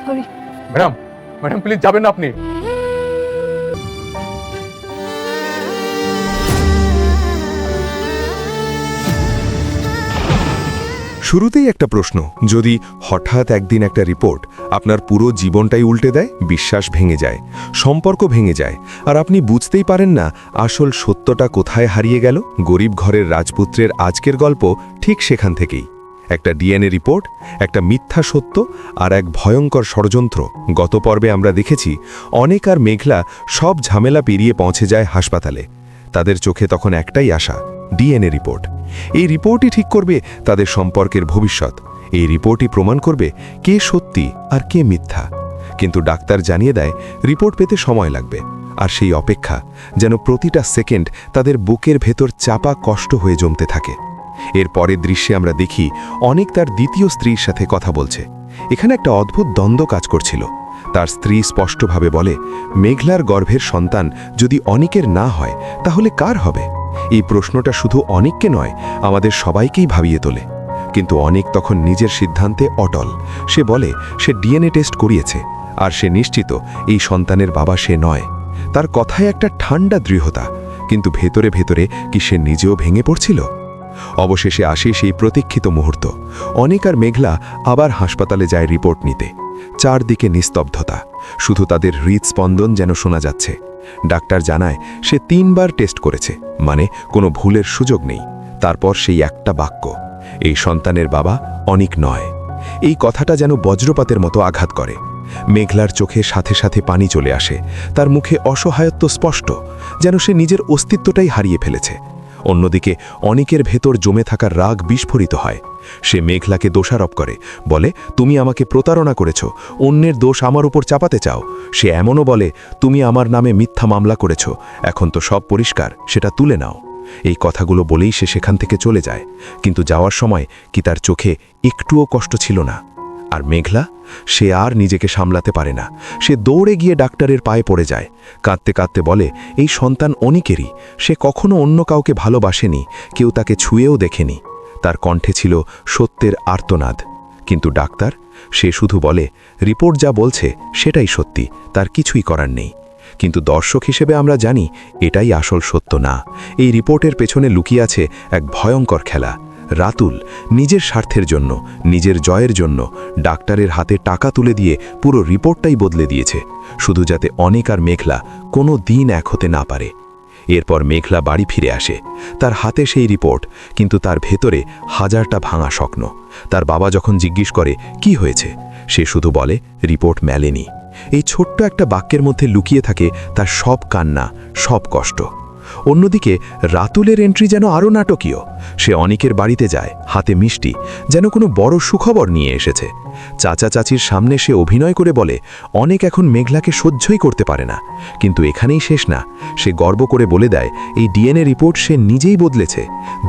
Sorry. Madam, madam please যাবেন না আপনি। শুরুতেই একটা প্রশ্ন, যদি হঠাৎ একদিন একটা রিপোর্ট আপনার পুরো জীবনটাই উল্টে দেয়, বিশ্বাস ভেঙে যায়, সম্পর্ক ভেঙে যায়, আর আপনি বুঝতেই পারেন না আসল সত্যটা কোথায় হারিয়ে গেল। গরিব ঘরের রাজপুত্রের আজকের গল্প ঠিক সেখান থেকেই। একটা ডিএনএ রিপোর্ট, একটা মিথ্যা সত্য, আর এক ভয়ঙ্কর ষড়যন্ত্র। গত পর্বে আমরা দেখেছি অনেক আর মেঘলা সব ঝামেলা পেরিয়ে পৌঁছে যায় হাসপাতালে। তাদের চোখে তখন একটাই আশা, ডিএনএ রিপোর্ট। এই রিপোর্টই ঠিক করবে তাদের সম্পর্কের ভবিষ্যৎ। এই রিপোর্টই প্রমাণ করবে কে সত্যি আর কে মিথ্যা। কিন্তু ডাক্তার জানিয়ে দেয় রিপোর্ট পেতে সময় লাগবে, আর সেই অপেক্ষা যেন প্রতিটা সেকেন্ড তাদের বুকের ভেতর চাপা কষ্ট হয়ে জমতে থাকে। এর পরের দৃশ্যে আমরা দেখি অনেক তার দ্বিতীয় স্ত্রীর সাথে কথা বলছে। এখানে একটা অদ্ভুত দ্বন্দ্ব কাজ করছিল। তার স্ত্রী স্পষ্টভাবে বলে, মেঘলার গর্ভের সন্তান যদি অনিকের না হয় তাহলে কার হবে? এই প্রশ্নটা শুধু অনিককে নয়, আমাদের সবাইকেই ভাবিয়ে তোলে। কিন্তু অনিক তখন নিজের সিদ্ধান্তে অটল। সে বলে সে ডিএনএ টেস্ট করিয়েছে, আর সে নিশ্চিত এই সন্তানের বাবা সে নয়। তার কথায় একটা ঠান্ডা দৃঢ়তা, কিন্তু ভেতরে ভেতরে কি সে নিজেও ভেঙে পড়ছিল? অবশেষে আসে সেই প্রতীক্ষিত মুহূর্ত। অনিক আর মেঘলা আবার হাসপাতালে যায় রিপোর্ট নিতে। চারদিকে নিস্তব্ধতা, শুধু তাদের হৃদস্পন্দন যেন শোনা যাচ্ছে। ডাক্তার জানায় সে 3 বার টেস্ট করেছে, মানে কোনো ভুলের সুযোগ নেই। তারপর সেই একটা বাক্য, এই সন্তানের বাবা অনিক নয়। এই কথাটা যেন বজ্রপাতের মতো আঘাত করে। মেঘলার চোখে সাথে সাথে পানি চলে আসে, তার মুখে অসহায়ত্ব স্পষ্ট, যেন সে নিজের অস্তিত্বটাই হারিয়ে ফেলেছে। অন্যদিকে অনিকের ভেতর জমে থাকা রাগ বিস্ফোরিত হয়। সে মেঘলাকে দোষারোপ করে, বলে তুমি আমাকে প্রতারণা করেছ, অন্যের দোষ আমার উপর চাপাতে চাও। সে এমনও বলে, তুমি আমার নামে মিথ্যা মামলা করেছ, এখন তো সব পরিষ্কার, সেটা তুলে নাও। এই কথাগুলো বলেই সে সেখান থেকে চলে যায়। কিন্তু যাওয়ার সময় কি তার চোখে একটুও কষ্ট ছিল না? আর মেঘলা, সে আর নিজেকে সামলাতে পারে না। সে দৌড়ে গিয়ে ডাক্তারের পায়ে পড়ে যায়, কাঁদতে কাঁদতে বলে এই সন্তান অনিকেরই। সে কখনো অন্য কাউকে ভালোবাসেনি, কেউ তাকে ছুঁয়েও দেখেনি। তার কণ্ঠে ছিল সত্যের আর্তনাদ। কিন্তু ডাক্তার, সে শুধু বলে রিপোর্ট যা বলছে সেটাই সত্যি, তার কিছুই করার নেই। কিন্তু দর্শক হিসেবে আমরা জানি এটাই আসল সত্য না। এই রিপোর্টের পেছনে লুকিয়ে আছে এক ভয়ঙ্কর খেলা। রাতুল নিজের স্বার্থের জন্য, নিজের জয়ের জন্য ডাক্তারের হাতে টাকা তুলে দিয়ে পুরো রিপোর্টটাই বদলে দিয়েছে, শুধু যাতে অনিক আর মেঘলা কোনো দিন এক হতে না পারে। এরপর মেঘলা বাড়ি ফিরে আসে, তার হাতে সেই রিপোর্ট, কিন্তু তার ভেতরে হাজারটা ভাঙা স্বপ্ন। তার বাবা যখন জিজ্ঞেস করে কি হয়েছে, সে শুধু বলে রিপোর্ট মেলেনি। এই ছোট্ট একটা বাক্যের মধ্যে লুকিয়ে থাকে তার সব কান্না, সব কষ্ট। অন্যদিকে রাতুলের এন্ট্রি যেন আরও নাটকীয়। সে অনিকের বাড়িতে যায়, হাতে মিষ্টি, যেন কোনো বড় সুখবর নিয়ে এসেছে। চাচা চাচির সামনে সে অভিনয় করে বলে অনেক এখন মেঘলাকে সহ্যই করতে পারে না। কিন্তু এখানেই শেষ না, সে গর্ব করে বলে দেয় এই ডিএনএ রিপোর্ট সে নিজেই বদলেছে।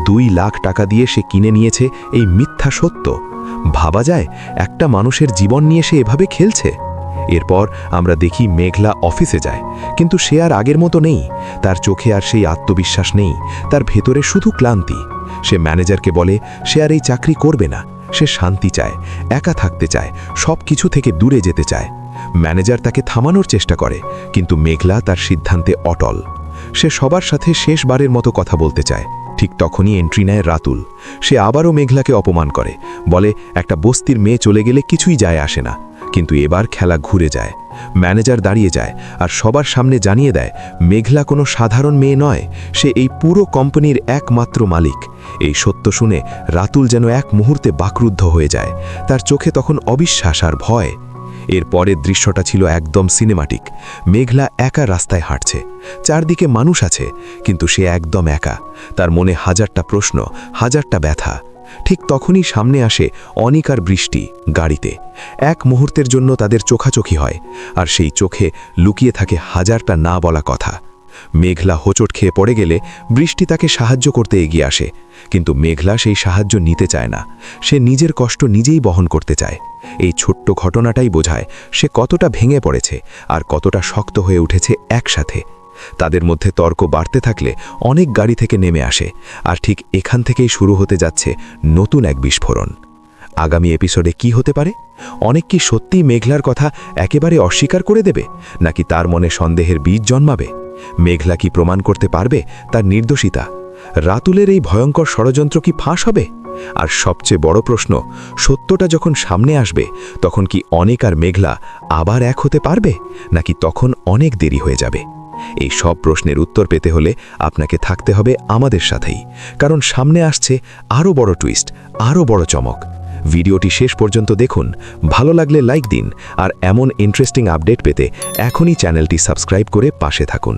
2 লাখ টাকা দিয়ে সে কিনে নিয়েছে এই মিথ্যা সত্য। ভাবা যায় একটা মানুষের জীবন নিয়ে সে এভাবে খেলছে। এরপর আমরা দেখি মেঘলা অফিসে যায়, কিন্তু সে আর আগের মতো নেই। তার চোখে আর সেই আত্মবিশ্বাস নেই, তার ভেতরে শুধু ক্লান্তি। সে ম্যানেজারকে বলে সে আর এই চাকরি করবে না, সে শান্তি চায়, একা থাকতে চায়, সব কিছু থেকে দূরে যেতে চায়। ম্যানেজার তাকে থামানোর চেষ্টা করে, কিন্তু মেঘলা তার সিদ্ধান্তে অটল। সে সবার সাথে শেষবারের মতো কথা বলতে চায়। ঠিক তখনই এন্ট্রি নেয় রাতুল। সে আবারও মেঘলাকে অপমান করে, বলে একটা বস্তির মেয়ে চলে গেলে কিছুই যায় আসে না। কিন্তু এবার খেলা ঘুরে যায়। ম্যানেজার দাঁড়িয়ে যায় আর সবার সামনে জানিয়ে দেয় মেঘলা কোনো সাধারণ মেয়ে নয়, সে এই পুরো কোম্পানির একমাত্র মালিক। এই সত্য শুনে রাতুল যেন এক মুহূর্তে বাকরুদ্ধ হয়ে যায়। তার চোখে তখন অবিশ্বাস আর ভয়। এর পরের দৃশ্যটা ছিল একদম সিনেমাটিক। মেঘলা একা রাস্তায় হাঁটছে, চারদিকে মানুষ আছে, কিন্তু সে একদম একা। তার মনে হাজারটা প্রশ্ন, হাজারটা ব্যথা। ঠিক তখনই সামনে আসে অনিক আর বৃষ্টি গাড়িতে। এক মুহূর্তের জন্য তাদের চোখাচোখি হয়, আর সেই চোখে লুকিয়ে থাকে হাজারটা না বলা কথা। মেঘলা হোঁচট খেয়ে পড়ে গেলে বৃষ্টি তাকে সাহায্য করতে এগিয়ে আসে, কিন্তু মেঘলা সেই সাহায্য নিতে চায় না। সে নিজের কষ্ট নিজেই বহন করতে চায়। এই ছোট্ট ঘটনাটাই বোঝায় সে কতটা ভেঙে পড়েছে আর কতটা শক্ত হয়ে উঠেছে একসাথে। তাদের মধ্যে তর্ক বাড়তে থাকলে অনেক গাড়ি থেকে নেমে আসে, আর ঠিক এখান থেকেই শুরু হতে যাচ্ছে নতুন এক বিস্ফোরণ। আগামী এপিসোডে কি হতে পারে? অনেক কি সত্যি মেঘলার কথা একেবারে অস্বীকার করে দেবে, নাকি তার মনে সন্দেহের বীজ জন্মাবে? মেঘলা কি প্রমাণ করতে পারবে তার নির্দোষিতা? রাতুলের এই ভয়ঙ্কর ষড়যন্ত্র কি ফাঁস হবে? আর সবচেয়ে বড় প্রশ্ন, সত্যটা যখন সামনে আসবে তখন কি অনেক আর মেঘলা আবার এক হতে পারবে, নাকি তখন অনেক দেরি হয়ে যাবে? এই সব প্রশ্নের উত্তর পেতে হলে আপনাকে থাকতে হবে আমাদের সাথেই, কারণ সামনে আসছে আরও বড় টুইস্ট, আরও বড় চমক। ভিডিওটি শেষ পর্যন্ত দেখুন, ভালো লাগলে লাইক দিন, আর এমন ইন্টারেস্টিং আপডেট পেতে এখনই চ্যানেলটি সাবস্ক্রাইব করে পাশে থাকুন।